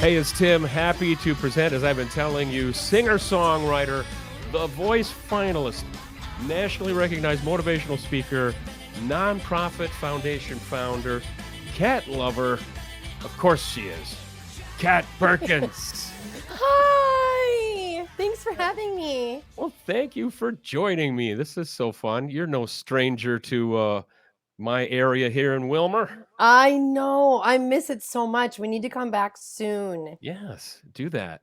Hey, it's Tim. Happy to present, as I've been telling you, singer-songwriter, The Voice finalist, nationally recognized motivational speaker, nonprofit foundation founder, cat lover. Of course she is. Kat Perkins. Hi! Thanks for having me. Well, thank you for joining me. This is so fun. You're no stranger to my area here in Wilmer. I know. I miss it so much. We need to come back soon. Yes, do that.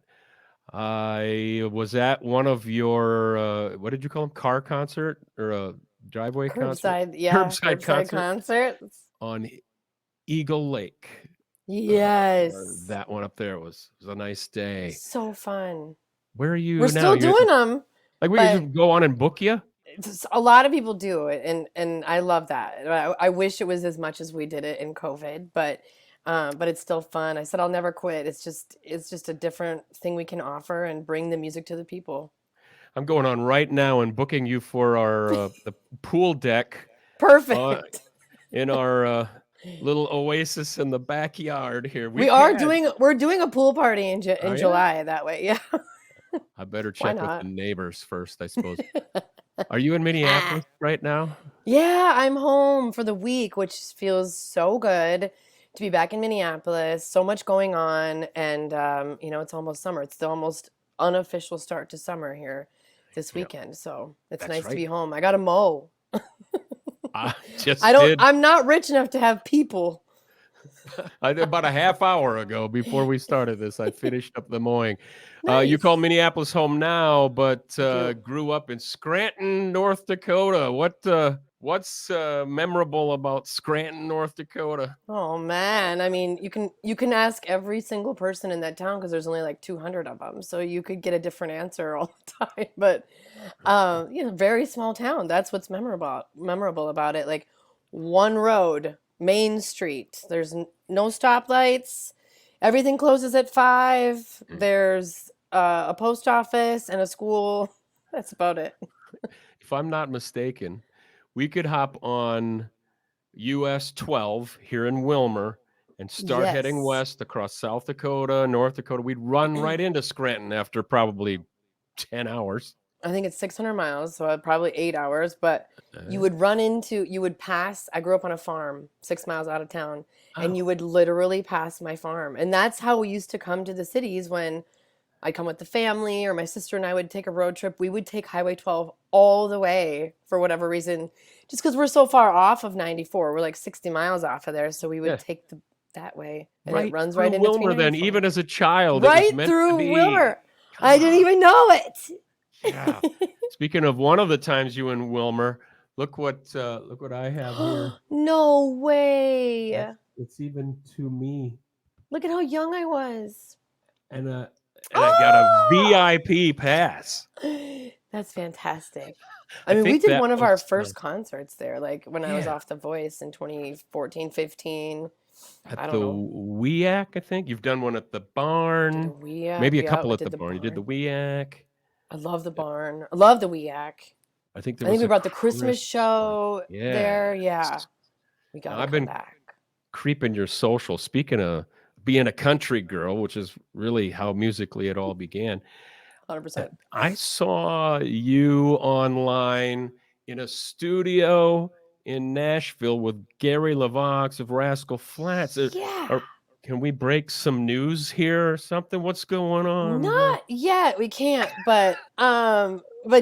I was at one of your, what did you call them? Car concert or a driveway concert? Curbside Curbside concert concerts. on Eagle Lake. Yes. That one up there was a nice day. So fun. Where are We're you now? still doing them, Like we but just go on and book you? a lot of people do it, and I love that. I wish it was as much as we did it in COVID, but it's still fun. I said I'll never quit. It's just a different thing we can offer and bring the music to the people. I'm going on right now and booking you for our the pool deck Perfect. in our little oasis in the backyard here. We're doing a pool party in Oh, yeah? July that way. Yeah. I better Why check with not? the neighbors first, I suppose. Are you in Minneapolis right now? Yeah, I'm home for the week, which feels so good to be back in Minneapolis. So much going on, and it's almost summer. It's the almost unofficial start to summer here this Yeah, weekend. So it's that's nice to right. be home. I got to mow. I just did I'm not rich enough to have people. about a half hour ago before we started this. I finished up the mowing. You call Nice. Minneapolis home now, but I do. grew up in Scranton, North Dakota. What's memorable about Scranton, North Dakota? Oh man, I mean, you can ask every single person in that town because there's only like 200 of them, so you could get a different answer all the time. But very small town. That's what's memorable about it. Like one road, Main Street. There's no stoplights. Everything closes at 5. There's a post office and a school. That's about it. If I'm not mistaken, we could hop on US 12 here in Wilmer and start heading Yes. west across South Dakota, North Dakota. We'd run right into Scranton after probably 10 hours. I think it's 600 miles, so probably 8 hours. But Uh, you would pass. I grew up on a farm 6 miles out of town, and you oh, would literally pass my farm. And that's how we used to come to the cities when I'd come with the family, or my sister and I would take a road trip. We would take Highway 12 all the way for whatever reason, just because we're so far off of 94. We're like 60 miles off of there, so we would yeah. take that way, and it Right runs through right into Wilmer then, 394. even as a child, it was Right meant to through be. Wilmer. Come I didn't on. even know Yeah. it. Speaking of one of the times you in Wilmer, look what I have here. No way. It's even to me. Look at how young I was. And I got a Oh! VIP pass. That's fantastic. I I mean, we think did that one of was our first concerts there, like when I was yeah, off The Voice in 2014, 15. I at the don't know. WEAC, I think. You've done one at the Did a barn, WEAC. maybe a Yeah, couple I at did the the barn. You did the barn. WEAC. I love the barn. I love the WEAC. I think there I think was we a brought the Christmas Christmas one. show there. Yeah. Yes. We Now, got to I've come been back. creeping your social. Speaking of being a country girl, which is really how musically it all began. 100%. I saw you online in a studio in Nashville with Gary LaVox of Rascal Flatts. Yeah. Can we break some news here or something? What's going on there? Not yet. We can't, but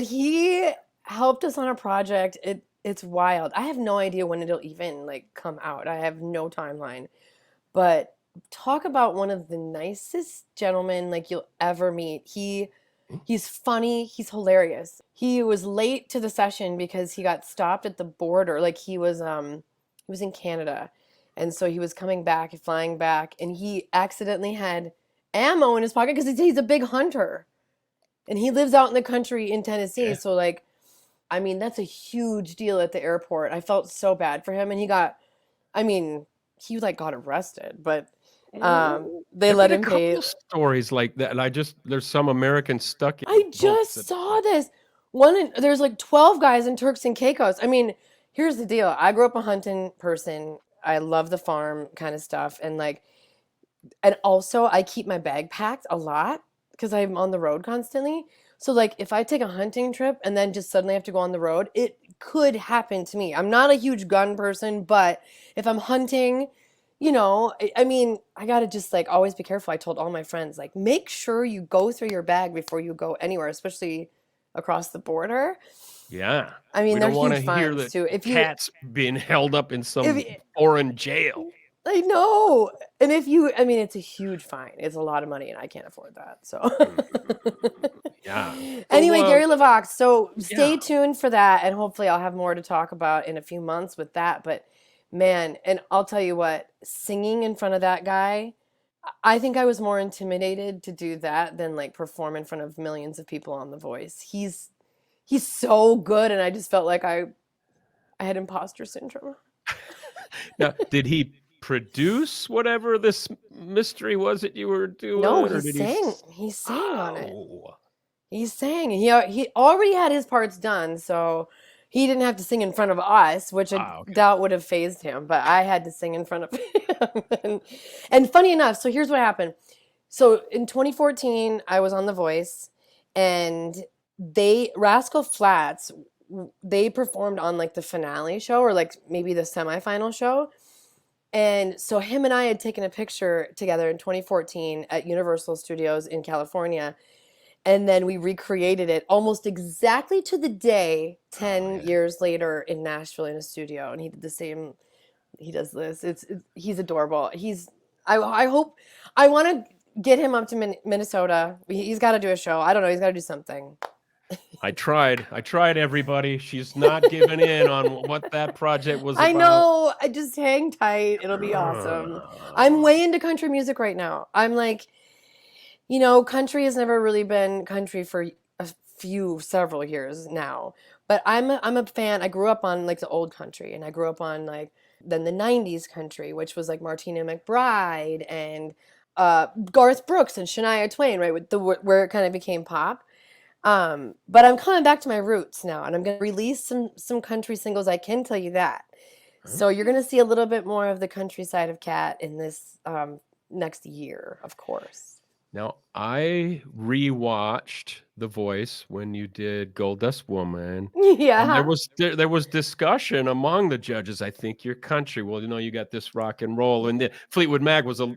he helped us on a project. It's wild. I have no idea when it'll even like come out. I have no timeline. But talk about one of the nicest gentlemen like you'll ever meet. He's funny, he's hilarious. He was late to the session because he got stopped at the border. Like he was in Canada. And so he was coming back, flying back, and he accidentally had ammo in his pocket because he's a big hunter. And he lives out in the country in Tennessee. Yeah. So like, I mean, that's a huge deal at the airport. I felt so bad for him, and I mean, he like got arrested, but they There've let been a him couple pay. of stories like that, and there's some Americans stuck in I boats just that saw this. There's like 12 guys in Turks and Caicos. I mean, here's the deal. I grew up a hunting person. I love the farm kind of stuff. And like And also I keep my bag packed a lot because I'm on the road constantly. So like if I take a hunting trip and then just suddenly have to go on the road, it could happen to me. I'm not a huge gun person, but if I'm hunting, I mean, I gotta just like always be careful. I told all my friends, like, make sure you go through your bag before you go anywhere, especially across the border. Yeah. I mean, We they're don't want to huge hear fines that too. Kat's being held up in If some you, foreign jail. I know. And I mean, it's a huge fine. It's a lot of money, and I can't afford that. So, Mm, yeah. So, anyway, Gary LeVox. So, yeah. stay tuned for that, and hopefully, I'll have more to talk about in a few months with that. But man, and I'll tell you what, singing in front of that guy, I think I was more intimidated to do that than like perform in front of millions of people on The Voice. He's so good, and I just felt like I had imposter syndrome. Now, did he produce whatever this mystery was that you were No, doing, or did he? He sang on it. Oh, He sang. He already had his parts done, so he didn't have to sing in front of us, which I wow. Okay. doubt would have phased him. But I had to sing in front of him. And funny enough, so here's what happened. So in 2014, I was on The Voice, and Rascal Flatts, they performed on like the finale show or like maybe the semifinal show. And so him and I had taken a picture together in 2014 at Universal Studios in California. And then we recreated it almost exactly to the day Oh 10 yeah. years later in Nashville in a studio. And he did the same. He does this. He's adorable. I hope, I want to get him up to Minnesota. He's got to do a show. I don't know. He's got to do something. I tried. Everybody. She's not giving in on what that project was I about. know. I just hang tight. It'll be awesome. I'm way into country music right now. I'm like, country has never really been country for several years now. But I'm a fan. I grew up on like the old country, and I grew up on like then the 90s country, which was like Martina McBride and Garth Brooks and Shania Twain, right? With where it kind of became pop. But I'm coming back to my roots now, and I'm going to release some country singles. I can tell you that. So you're going to see a little bit more of the countryside of Kat in this next year, of course. Now, I rewatched The Voice when you did Goldust Woman, and Yeah. there was discussion among the judges. I think your country. Well, you got this rock and roll, and the Fleetwood Mac was a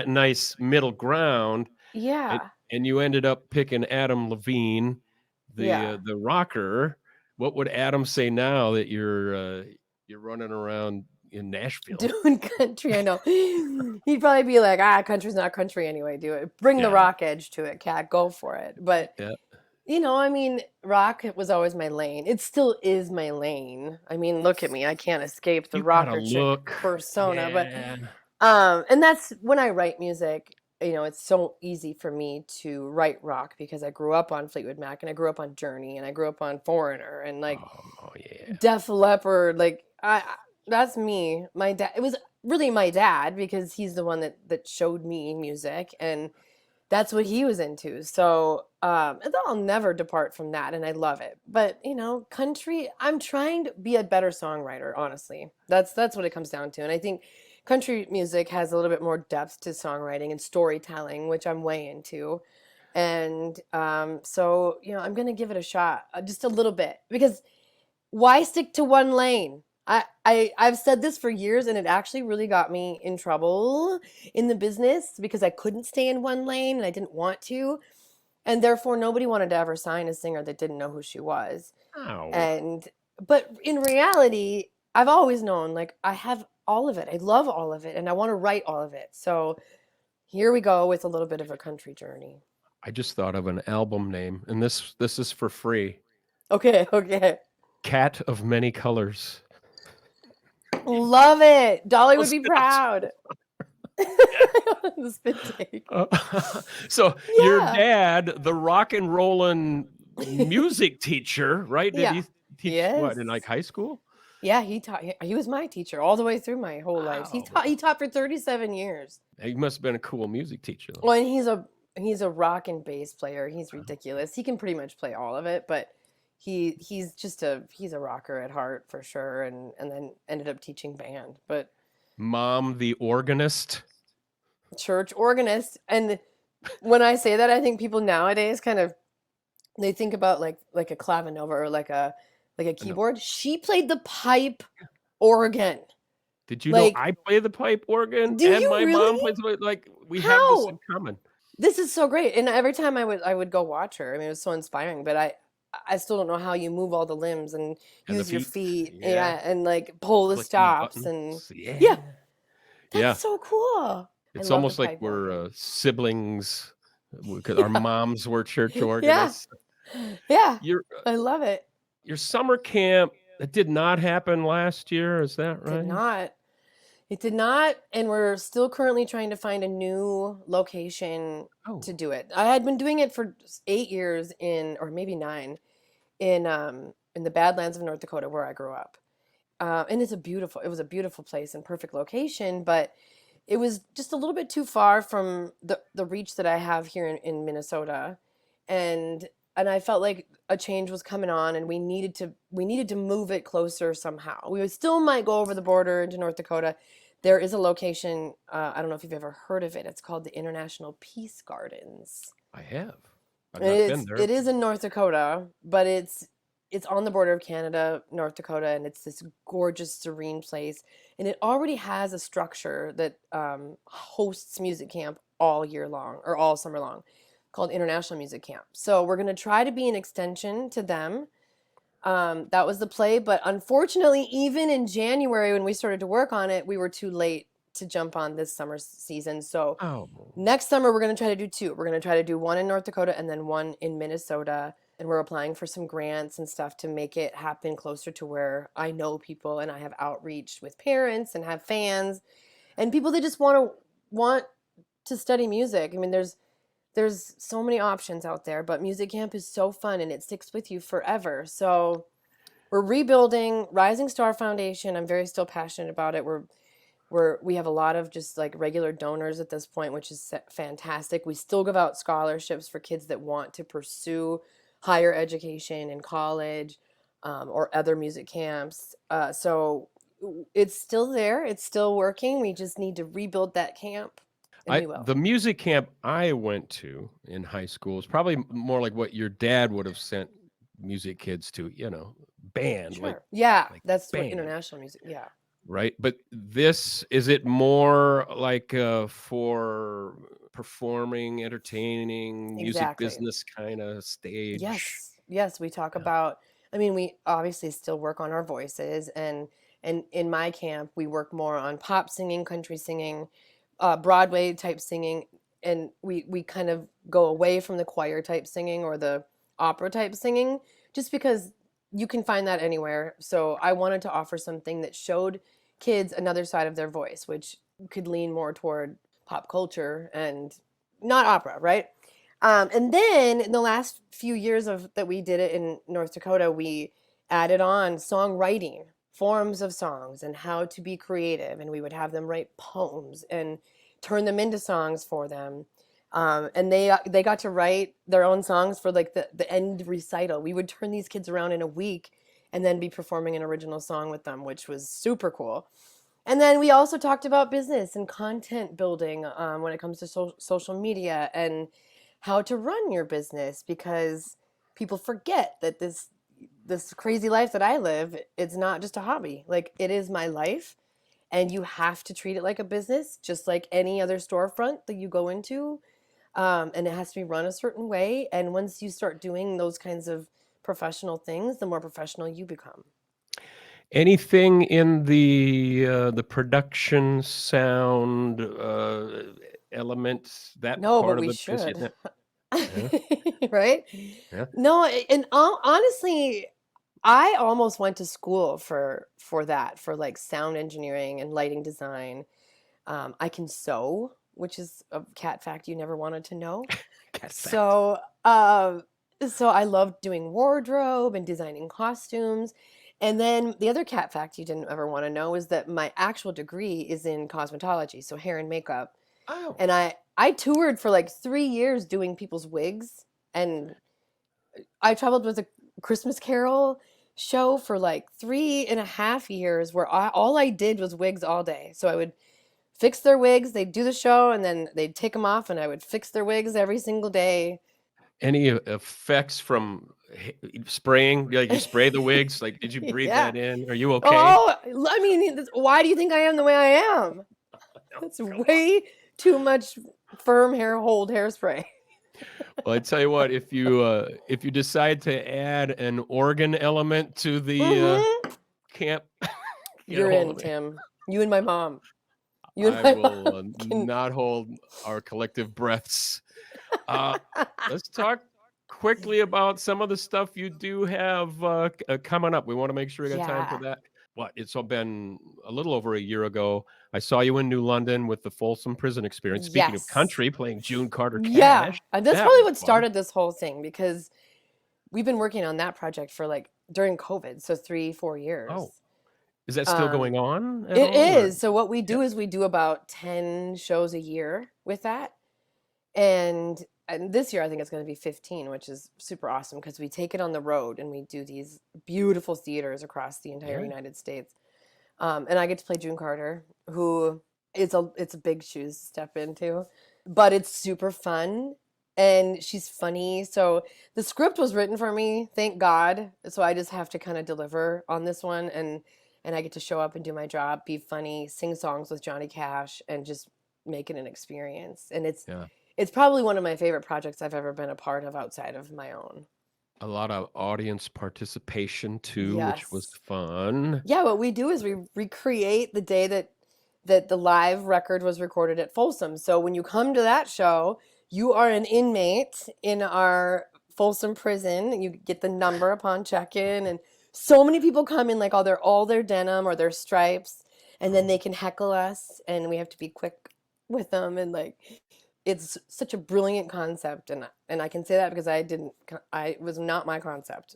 nice middle ground, and, Yeah. and you ended up picking Adam Levine, Yeah. the rocker. What would Adam say now that you're running around in Nashville? Doing country, I know. He'd probably be like, country's not country anyway. Do it. Bring the Yeah, rock edge to it, Cat. Go for it. But, yeah. I mean, rock was always my lane. It still is my lane. I mean, look at me. I can't escape the You got a rocker chick look. persona. But, Yeah. and that's when I write music. It's so easy for me to write rock because I grew up on Fleetwood Mac and I grew up on Journey and I grew up on Foreigner and like Oh yeah. Def Leppard. Like that's me. My dad. It was really my dad because he's the one that showed me music and that's what he was into. So I'll never depart from that, and I love it. But country. I'm trying to be a better songwriter. Honestly, that's what it comes down to. And I think country music has a little bit more depth to songwriting and storytelling, which I'm way into. And so I'm gonna give it a shot, just a little bit, because why stick to one lane? I've said this for years, and it actually really got me in trouble in the business because I couldn't stay in one lane and I didn't want to, and therefore nobody wanted to ever sign a singer that didn't know who she was. Ow. But in reality, I've always known, like, I have all of it. I love all of it, and I want to write all of it. So here we go with a little bit of a country journey. I just thought of an album name, and this is for free. Okay, okay. Cat of Many Colors. Love it. Dolly would be Spit out. proud. The spit take. So your Yeah. dad, the rock and rollin' music teacher, right? Did Yeah. he teach what in Yes. like high school? Yeah, he taught. He was my teacher all the way through my whole life. He Wow. taught for 37 years. He must have been a cool music teacher. Though. Well, and he's a rock and bass player. He's ridiculous. He can pretty much play all of it, but he's a rocker at heart for sure, and then ended up teaching band. But Mom, the organist. church organist. And when I say that, I think people nowadays kind of they think about like a clavinova or like a No. keyboard. She played the pipe organ. Did you know Like, I play the pipe organ do and you my really? mom plays like we have this in How? common. This is so great. And every time I would go watch her. I mean, it was so inspiring, but I still don't know how you move all the limbs and And the use your feet. feet, Yeah. yeah, and like pull the Clicking stops and buttons. Yeah. yeah, that's Yeah. so cool. I It's love the almost like pipe we're organ. siblings because our Yeah. moms were church Yeah. organists. Yeah. Your I love it. your summer camp that did not happen last year, is that Did right? not. It did not, and we're still currently trying to find a new location to Oh. do it. I had been doing it for 8 years or maybe 9, in the Badlands of North Dakota where I grew up. And it was a beautiful place and perfect location, but it was just a little bit too far from the reach that I have here in Minnesota, and I felt like a change was coming on, and we needed to move it closer somehow. We still might go over the border into North Dakota. There is a location. I don't know if you've ever heard of it. It's called the International Peace Gardens. I have. I've And not been it there. is in North Dakota, but it's on the border of Canada, North Dakota, and it's this gorgeous, serene place. And it already has a structure that hosts music camp all year long or all summer long, called International Music Camp. So we're gonna try to be an extension to them. That was the play, but unfortunately, even in January when we started to work on it, we were too late to jump on this summer season. So Oh. next summer, we're going to try to do two. We're going to try to do one in North Dakota and then one in Minnesota. And we're applying for some grants and stuff to make it happen closer to where I know people and I have outreach with parents and have fans and people that just want to study music. I mean, there's so many options out there, but music camp is so fun and it sticks with you forever. So we're rebuilding Rising Star Foundation. I'm very still passionate about it. We have a lot of just like regular donors at this point, which is fantastic. We still give out scholarships for kids that want to pursue higher education in college, or other music camps. So it's still there. It's still working. We just need to rebuild that camp, and I we will. the music camp I went to in high school is probably more like what your dad would have sent music kids to, band, Sure. Yeah, like that's what band, international music. Yeah, right? But this is it more like for performing, entertaining, music exactly. business kind of stage? Yes, yes, we talk Yeah. about, I mean, we obviously still work on our voices, and in my camp we work more on pop singing, country singing, Broadway type singing, and we kind of go away from the choir type singing or the opera type singing just because you can find that anywhere. So I wanted to offer something that showed kids another side of their voice, which could lean more toward pop culture and not opera, right? And then in the last few years of that we did it in North Dakota, we added on songwriting, forms of songs, and how to be creative. And we would have them write poems and turn them into songs for them. And they got to write their own songs for like the end recital. We would turn these kids around in a week and then be performing an original song with them, which was super cool. And then we also talked about business and content building, when it comes to social media and how to run your business, because people forget that this crazy life that I live, it's not just a hobby. Like, it is my life, and you have to treat it like a business, just like any other storefront that you go into. And it has to be run a certain way. And once you start doing those kinds of professional things, the more professional you become. Anything in the production sound elements, that No, but part of we the business? should. Yeah, Right? yeah. No, and honestly, I almost went to school for that, for like sound engineering and lighting design. I can sew, which is a cat fact you never wanted to know. Cat fact. So, so I loved doing wardrobe and designing costumes. And then the other cat fact you didn't ever want to know is that my actual degree is in cosmetology, so hair and makeup. Oh, And I toured for like 3 years doing people's wigs, and I traveled with a Christmas Carol show for like 3.5 years where all I did was wigs all day. So I would fix their wigs. They'd do the show and then they'd take them off, and I would fix their wigs every single day. Any effects from spraying? Like you spray the wigs? Like, did you breathe Yeah. that in? Are you okay? Oh, I mean, why do you think I am the way I am? It's way too much firm hair hold hairspray. Well, I tell you what, if you decide to add an organ element to the camp, get a You're hold in, of me. Tim. You and my mom. You and I my will mom not hold our collective breaths. Let's talk quickly about some of the stuff you do have coming up. We want to make sure we got time for Yeah. that. It's all been a little over a year ago. I saw you in New London with the Folsom Prison Experience. Speaking of Yes. country, playing June Carter Yeah. Cash. And that's That probably was what fun. started this whole thing, because we've been working on that project for like during COVID, so 3-4 years. Oh, is that still going on at It all? Or? is. So what we do is we do about 10 shows a year with that. And this year I think it's going to be 15, which is super awesome because we take it on the road and we do these beautiful theaters across the entire United States. And I get to play June Carter, who it's a big shoes to step into, but it's super fun and she's funny. So the script was written for me, thank God. So I just have to kind of deliver on this one, and I get to show up and do my job, be funny, sing songs with Johnny Cash, and just make it an experience. And it's probably one of my favorite projects I've ever been a part of outside of my own. A lot of audience participation too, which was Yes. fun. Yeah, what we do is we recreate the day that the live record was recorded at Folsom. So when you come to that show, you are an inmate in our Folsom prison. You get the number upon check-in, and so many people come in like all their denim or their stripes, and then they can heckle us, and we have to be quick with them, and like it's such a brilliant concept, and I can say that because it was not my concept.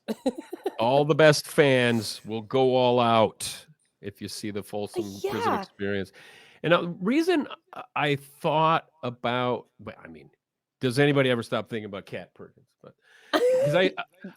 All the best fans will go all out if you see the Folsom Prison Yeah. Experience. And the reason I thought about, I mean, does anybody ever stop thinking about Kat Perkins? But because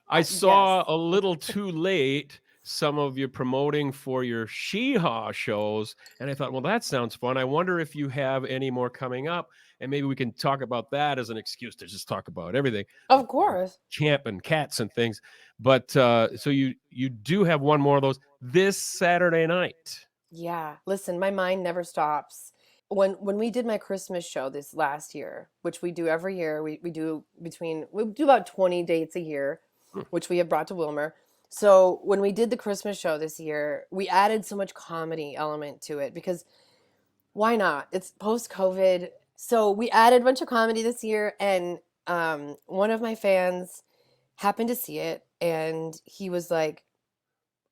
I saw Yes. a little too late some of you promoting for your Sheehaw shows, and I thought, well, that sounds fun. I wonder if you have any more coming up, and maybe we can talk about that as an excuse to just talk about everything, Of course. camp and cats and things. But so you do have one more of those this Saturday night. Yeah. Listen, my mind never stops. When we did my Christmas show this last year, which we do every year, we do about 20 dates a year, which we have brought to Wilmer. So when we did the Christmas show this year, we added so much comedy element to it because why not? It's post-COVID. So we added a bunch of comedy this year, and one of my fans happened to see it, and he was like,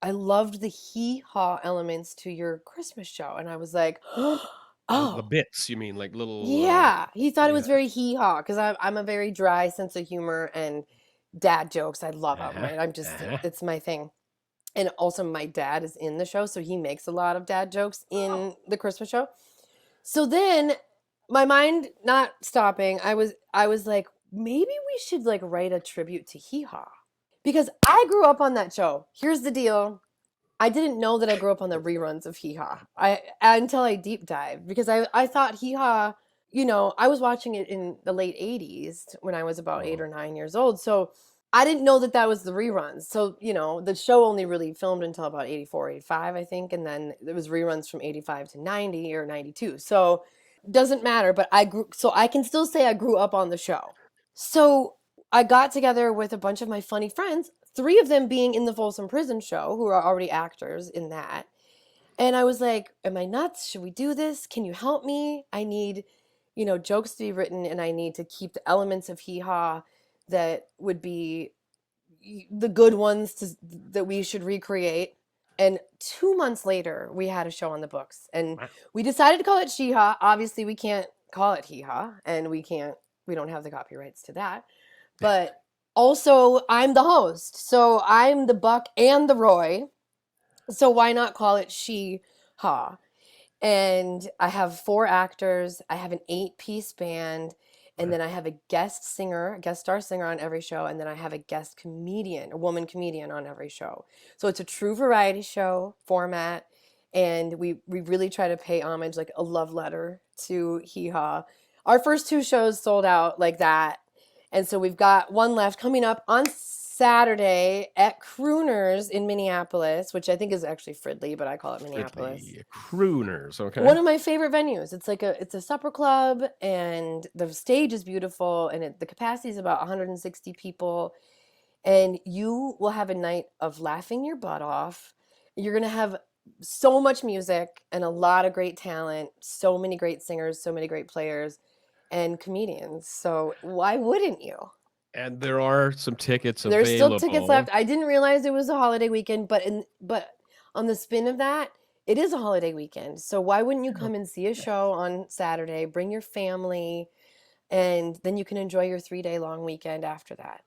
I loved the hee-haw elements to your Christmas show. And I was like, The oh, bits, you mean, like little yeah. He thought it was yeah. very hee-haw because I'm a very dry sense of humor, and dad jokes. I love them, right? It's my thing. And also my dad is in the show, so he makes a lot of dad jokes in the Christmas show. So then my mind not stopping, I was like, maybe we should like write a tribute to Hee Haw. Because I grew up on that show. Here's the deal. I didn't know that I grew up on the reruns of Hee Haw. Until I deep dived, because I thought Hee Haw, I was watching it in the late 80s when I was about 8 or 9 years old. So I didn't know that was the reruns. So, the show only really filmed until about 84, 85, I think. And then there was reruns from 85 to 90 or 92. So doesn't matter, but I can still say I grew up on the show. So I got together with a bunch of my funny friends, 3 of them being in the Folsom Prison show, who are already actors in that. And I was like, am I nuts? Should we do this? Can you help me? I need, jokes to be written, and I need to keep the elements of Hee Haw that would be the good ones that we should recreate. And 2 months later, we had a show on the books, and we decided to call it She-Ha. Obviously, we can't call it Hee-Ha, and we don't have the copyrights to that. But also, I'm the host, so I'm the Buck and the Roy. So why not call it She-Ha? And I have 4 actors. I have an 8-piece band. And then I have a guest star singer on every show. And then I have a guest comedian, a woman comedian on every show. So it's a true variety show format. and we really try to pay homage, like a love letter to Hee Haw. Our first 2 shows sold out like that, and so we've got one left coming up on Saturday at Crooners in Minneapolis, which I think is actually Fridley, but I call it Minneapolis. Fridley, Crooners, okay. One of my favorite venues. It's a supper club, and the stage is beautiful, and the capacity is about 160 people, and you will have a night of laughing your butt off. You're gonna have so much music and a lot of great talent, so many great singers, so many great players, and comedians. So why wouldn't you? And there are some tickets There's available. still tickets left. I didn't realize it was a holiday weekend, but on the spin of that, it is a holiday weekend. So why wouldn't you come and see a show on Saturday, bring your family, and then you can enjoy your 3-day long weekend after that.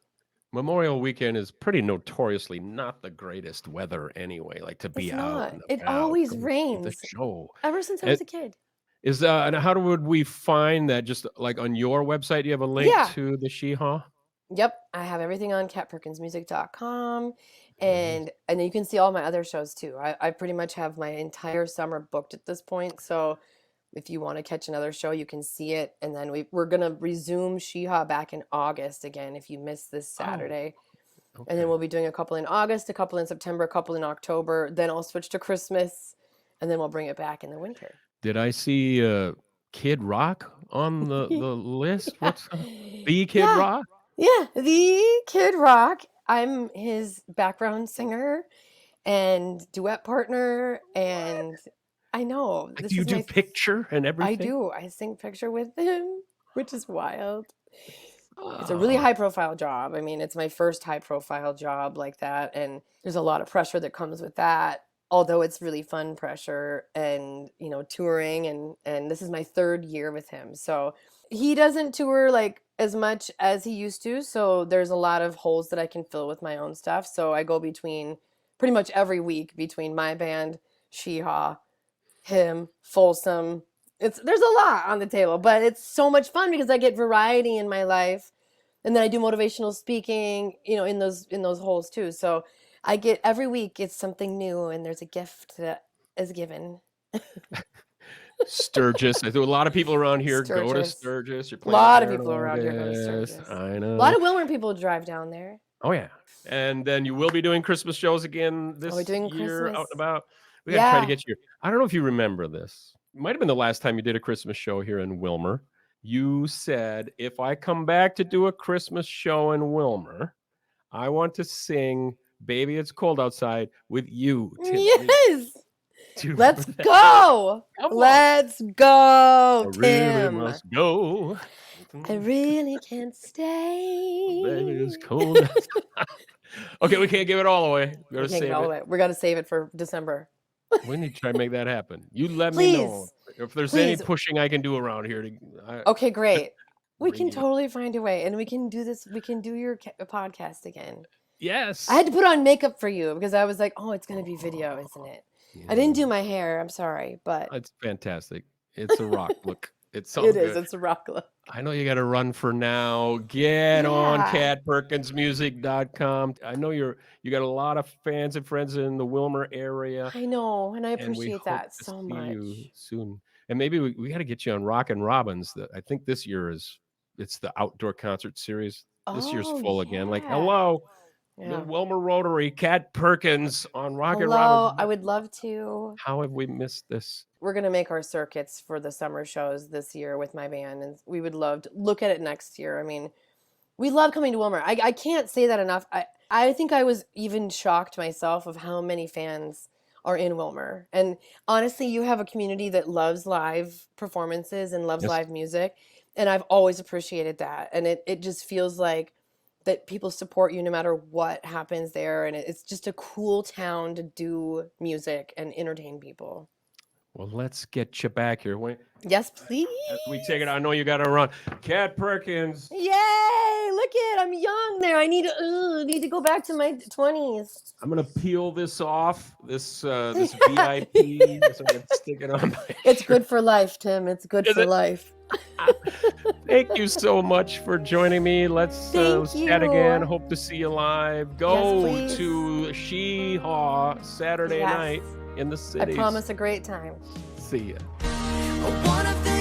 Memorial weekend is pretty notoriously not the greatest weather anyway, like to be It's out not. and It about, always go see the rains. show. Ever since I was a kid. Is and how would we find that? Just like on your website, do you have a link to the Hee Haw? Yep, I have everything on katperkinsmusic.com, and then you can see all my other shows too. I pretty much have my entire summer booked at this point, so if you want to catch another show, you can see it. And then we're gonna resume Hee Haw back in August again if you missed this Saturday. Okay. And then we'll be doing a couple in August, a couple in September, a couple in October. Then I'll switch to Christmas, and then we'll bring it back in the winter. Did I see Kid Rock on the list? What's the Kid Rock? Yeah, the Kid Rock. I'm his background singer and duet partner, and I know. Like, do you do picture and everything? I do. I sing picture with him, which is wild. It's a really high-profile job. I mean, it's my first high-profile job like that, and there's a lot of pressure that comes with that. Although it's really fun pressure, and touring, and this is my 3rd year with him. So he doesn't tour like as much as he used to. So there's a lot of holes that I can fill with my own stuff. So I go between pretty much every week between my band, Hee Haw, him, Folsom. There's a lot on the table, but it's so much fun because I get variety in my life, and then I do motivational speaking, in those holes too. So I get every week it's something new, and there's a gift that is given. Sturgis. I think a lot of people around here go to Sturgis. A lot of people around here go to Sturgis. I know. A lot of Wilmer people drive down there. Oh yeah. And then you will be doing Christmas shows again this year, out and about. We got to try to get you. I don't know if you remember this. It might have been the last time you did a Christmas show here in Wilmer. You said, if I come back to do a Christmas show in Wilmer, I want to sing Baby It's Cold Outside with you, Tim. Yes. Let's go. Let's go, Tim. I really must go. I really can't stay. Baby, it's cold outside. Okay, we can't give it all away. We gotta save it. We got to save it for December. We need to try to make that happen. You let me know if there's any pushing I can do around here. Okay, great. We can totally find a way, and we can do this. We can do your podcast again. Yes. I had to put on makeup for you because I was like, oh, it's going to be video, isn't it? Yeah. I didn't do my hair. I'm sorry, but it's fantastic. It's a rock look. It's so good. It is. It's a rock look. I know you got to run for now. Get on katperkinsmusic.com. I know you got a lot of fans and friends in the Wilmer area. I know, and I appreciate that so much. You soon, and maybe we got to get you on Rockin' Robins. I think this year it's the outdoor concert series. This year's full again. Like, hello. The Wilmer Rotary, Kat Perkins on Rockin' Robins. I would love to. How have we missed this? We're going to make our circuits for the summer shows this year with my band, and we would love to look at it next year. I mean, we love coming to Wilmer. I can't say that enough. I think I was even shocked myself of how many fans are in Wilmer. And honestly, you have a community that loves live performances and loves live music, and I've always appreciated that. And it just feels like that people support you no matter what happens there. And it's just a cool town to do music and entertain people. Well, let's get you back here. Yes, please. As we take it, I know you got to run. Kat Perkins. Yay! Look I'm young there. I need to go back to my 20s. I'm going to peel this off, this VIP. Stick it on my It's good for life, Tim. It's good for life. Thank you so much for joining me. Let's chat again. Hope to see you live. Go to Hee Haw Saturday night. in the I cities. promise a great time. See ya. One of them